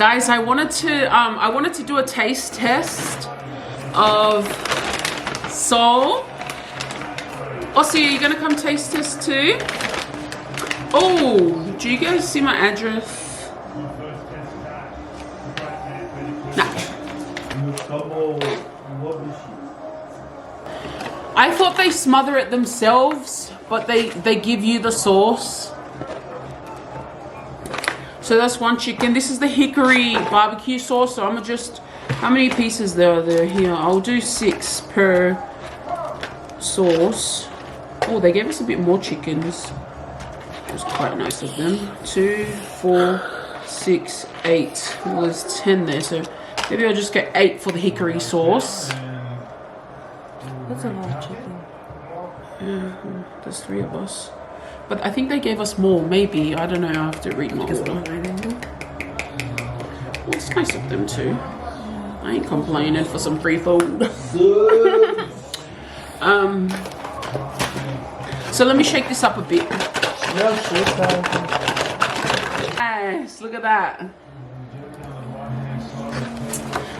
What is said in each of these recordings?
Guys, I wanted to do a taste test of Seoul. Aussie, are you gonna come taste test too? Oh, do you guys see my address? Nah. I thought they smother it themselves, but they give you the sauce. So that's one chicken. This is the hickory barbecue sauce. So I'm gonna just, how many pieces are there here? I'll do 6 per sauce. Oh, they gave us a bit more chickens. It was quite nice of them. 2, 4, 6, 8. Well, there's 10 there, so maybe I'll just get 8 for the hickory sauce. That's a lot of chicken. Yeah, there's 3 of us. But I think they gave us more, maybe. I don't know, I have to read my order. Well, it's nice of them too. I ain't complaining for some free food. So let me shake this up a bit. Nice, look at that.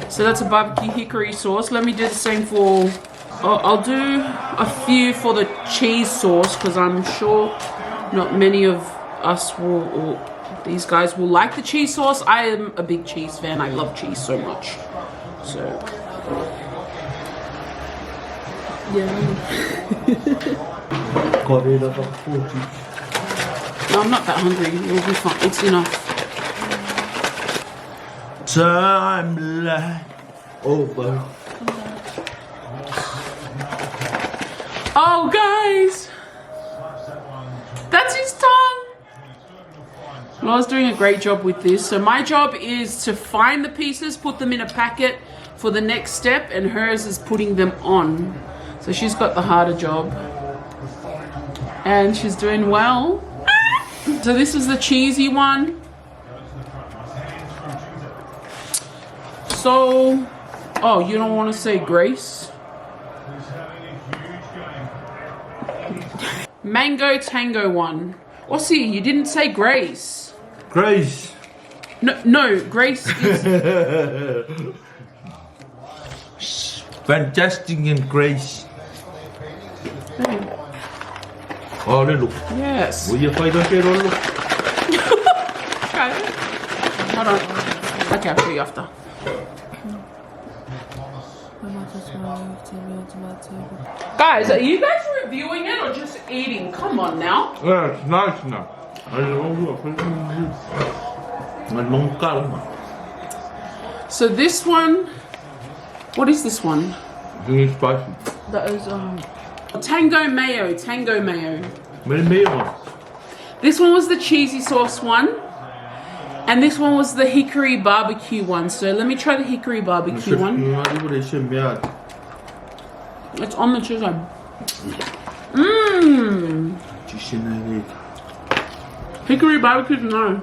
So that's a barbecue hickory sauce. Let me do the same for, I'll do a few for the cheese sauce because I'm sure not many of us will, or these guys will like the cheese sauce. I am a big cheese fan. I love cheese so much. So, yeah. No, I'm not that hungry. It'll be fine. It's enough. Time like over. Oh, guys, that's his tongue. Laura's doing a great job with this. So my job is to find the pieces, put them in a packet for the next step, and hers is putting them on. So she's got the harder job. And she's doing well. So this is the cheesy one. So, oh, you don't want to say grace? Mango tango one. Aussie, you didn't say grace. Grace. No, grace is... Fantastic and grace. Oh, look. Yes. Will you fight on here? Look. Okay. Hold on. Okay, I'll show you after. Guys, are you guys reviewing it or just eating? Come on now. Yeah, it's nice now. So this one, what is this one? It's spicy. That is Tango mayo, tango mayo. Mayo. This one was the cheesy sauce one. And this one was the hickory barbecue one. So let me try the hickory barbecue one. It's on the chisel. Mmm. Hickory barbecue, no.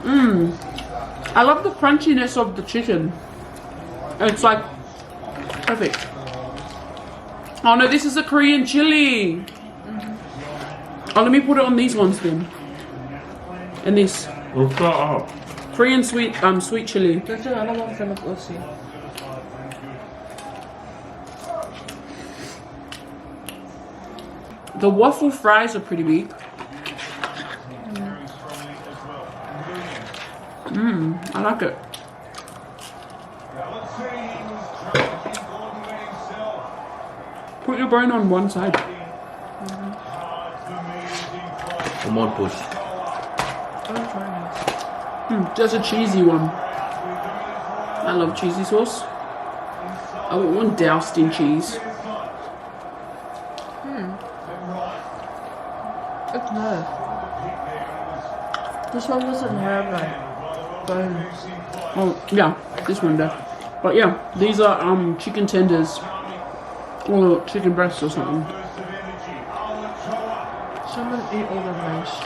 Mmm. I love the crunchiness of the chicken. It's like perfect. Oh no, this is a Korean chili. Oh, let me put it on these ones then. And this. Korean sweet chili. There's another one from Aussie. The waffle fries are pretty big. Mmm, I like it. Put your bone on one side. Come on, push. Just a cheesy one. I love cheesy sauce. I want one doused in cheese. It's nice. This one doesn't have like bones. Oh yeah, this one does. But yeah, these are chicken tenders or chicken breasts or something. Someone ate all the rice.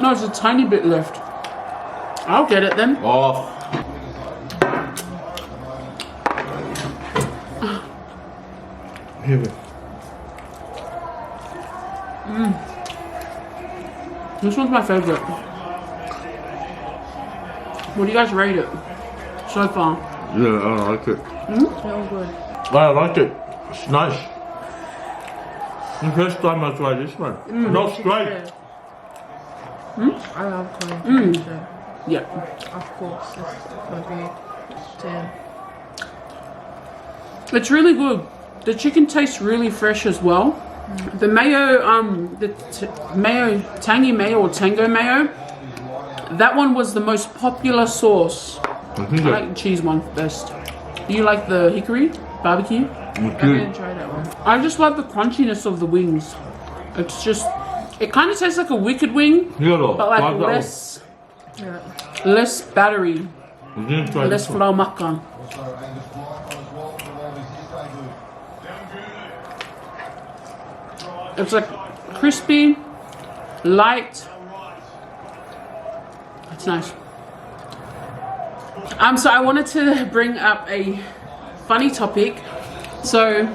No, there's a tiny bit left. I'll get it then. Oh. Here we go. This one's my favorite. What do you guys rate it so far? Yeah, I like it. They're all good. I like it. It's nice. The first time I tried this one. Not straight. I love Korean chicken too. Yeah. Of course, this would be 10. It's really good. The chicken tastes really fresh as well. The mayo, mayo, tangy mayo or tango mayo, that one was the most popular sauce. I think I like the cheese one best. Do you like the hickory barbecue? I didn't try that one. I just love the crunchiness of the wings. It's just, it kind of tastes like a wicked wing, but like less, less battery, less flour makan. It's like crispy, light. It's nice. So I wanted to bring up a funny topic. So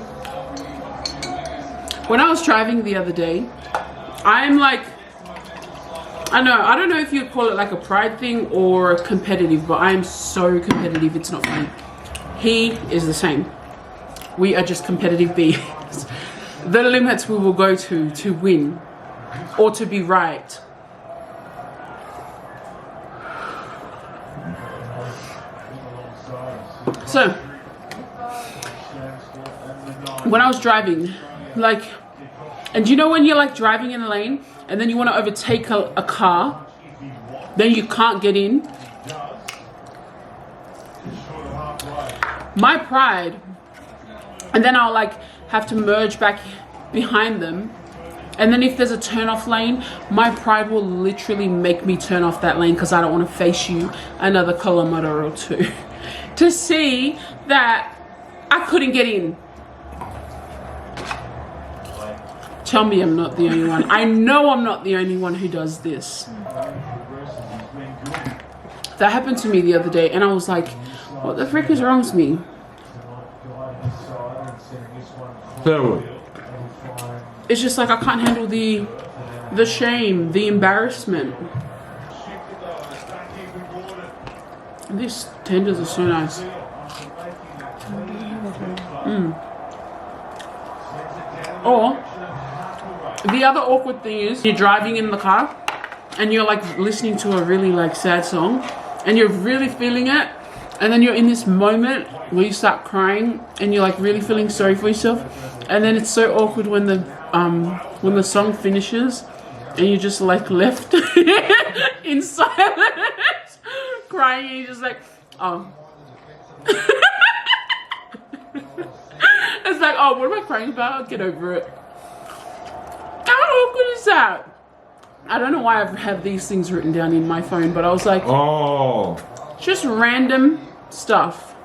when I was driving the other day, I'm like, I don't know if you'd call it like a pride thing or competitive, but I'm so competitive, it's not funny. He is the same. We are just competitive beings. The limits we will go to win or to be right. So when I was driving, like, and you know when you're like driving in a lane and then you want to overtake a car, then you can't get in? My pride, and then I'll like have to merge back behind them, and then if there's a turn off lane, my pride will literally make me turn off that lane because I don't want to face you another kilometer or two to see that I couldn't get in. Tell me I'm not the only one. I know I'm not the only one who does this. That happened to me the other day and I was like, what the frick is wrong with me? Terrible. It's just like I can't handle the shame, the embarrassment. These tenders are so nice. Or the other awkward thing is you're driving in the car and you're like listening to a really like sad song and you're really feeling it, and then you're in this moment where you start crying and you're like really feeling sorry for yourself, and then it's so awkward when the song finishes and you're just like left in silence crying and you're just like, oh. It's like, oh, what am I crying about? I'll get over it. How awkward is that? I don't know why I have these things written down in my phone, but I was like, oh, just random stuff.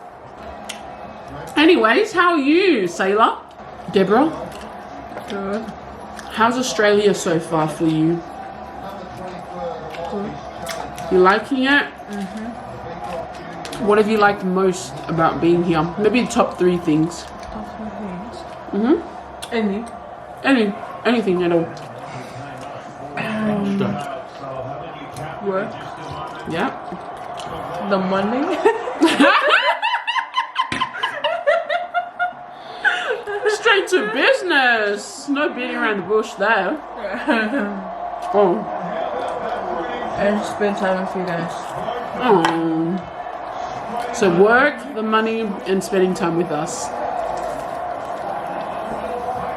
Anyways, how are you, Sailor? Deborah? Good. How's Australia so far for you? Good. You liking it? What have you liked most about being here? Maybe the top 3 things. Top 3 things. Anything at all. Work. Yeah. The money. Straight to business. No beating around the bush there. Oh. And spend time with you guys. Oh. So work, the money, and spending time with us.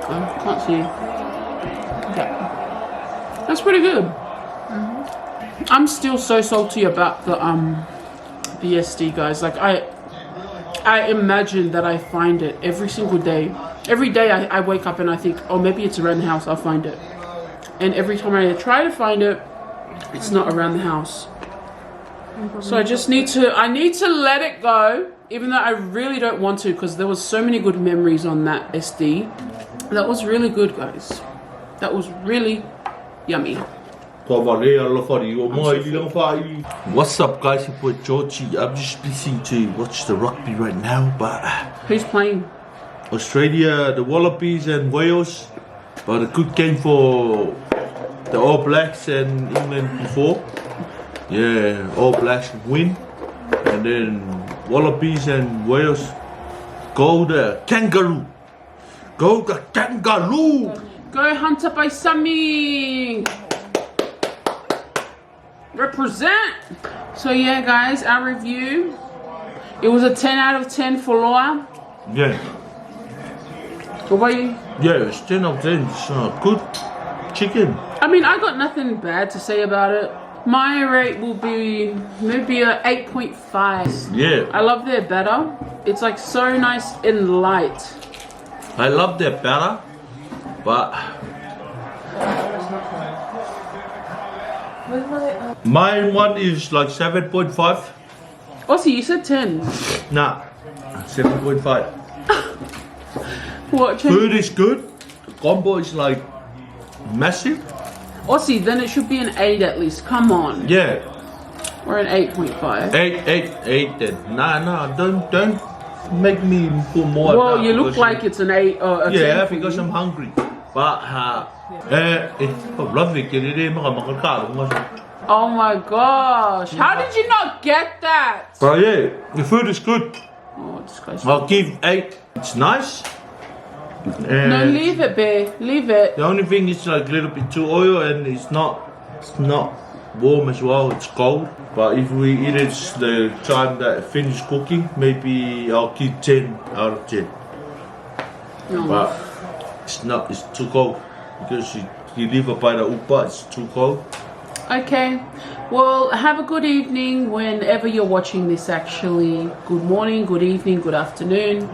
I can't see. Yeah. That's pretty good. I'm still so salty about the SD, guys. Like I imagine that I find it every single day. Every day I wake up and I think, oh, maybe it's around the house, I'll find it. And every time I try to find it, it's not around the house. So I just need to let it go, even though I really don't want to, because there was so many good memories on that SD. That was really good, guys. That was really yummy. What's up, guys? Your boy Georgie. I'm just busy to watch the rugby right now, but Who's playing? Australia, the Wallabies and Wales. But a good game for the All Blacks and England before. Yeah, All Blacks win. And then Wallabies and Wales go the kangaroo. Go the kangaroo. Go Hunter by Sammy. Represent. So yeah, guys, our review. It was a 10 out of 10 for Loa. Yeah. What about you? Yeah, it's 10 out of 10. It's good chicken. I mean, I got nothing bad to say about it. My rate will be maybe a 8.5. Yeah. I love their batter. It's like so nice and light. I love their batter, but my one is like 7.5. Aussie, you said 10. Nah, 7.5. What? Food is good. The combo is like massive. Aussie, then it should be an 8 at least. Come on. Yeah. Or an 8.5. 8 then. Nah, don't make me put more. Well, now you look because like it's an 8 or a 10. yeah, for because you. I'm hungry. But it's lovely. Oh my gosh. How did you not get that? But yeah, the food is good. Oh, disgusting. I'll give 8. It's nice. No, leave it, babe. Leave it. The only thing is like a little bit too oil and it's not warm as well, it's cold. But if we eat it the time that it finish cooking, maybe I'll give 10 out of 10. No. But it's too cold because you live by the upa, it's too cold. Okay. Well, have a good evening whenever you're watching this actually. Good morning, good evening, good afternoon,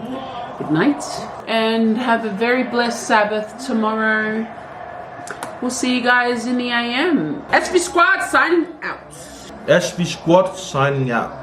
good night. And have a very blessed Sabbath tomorrow. We'll see you guys in the AM. SV Squad signing out. SV Squad signing out.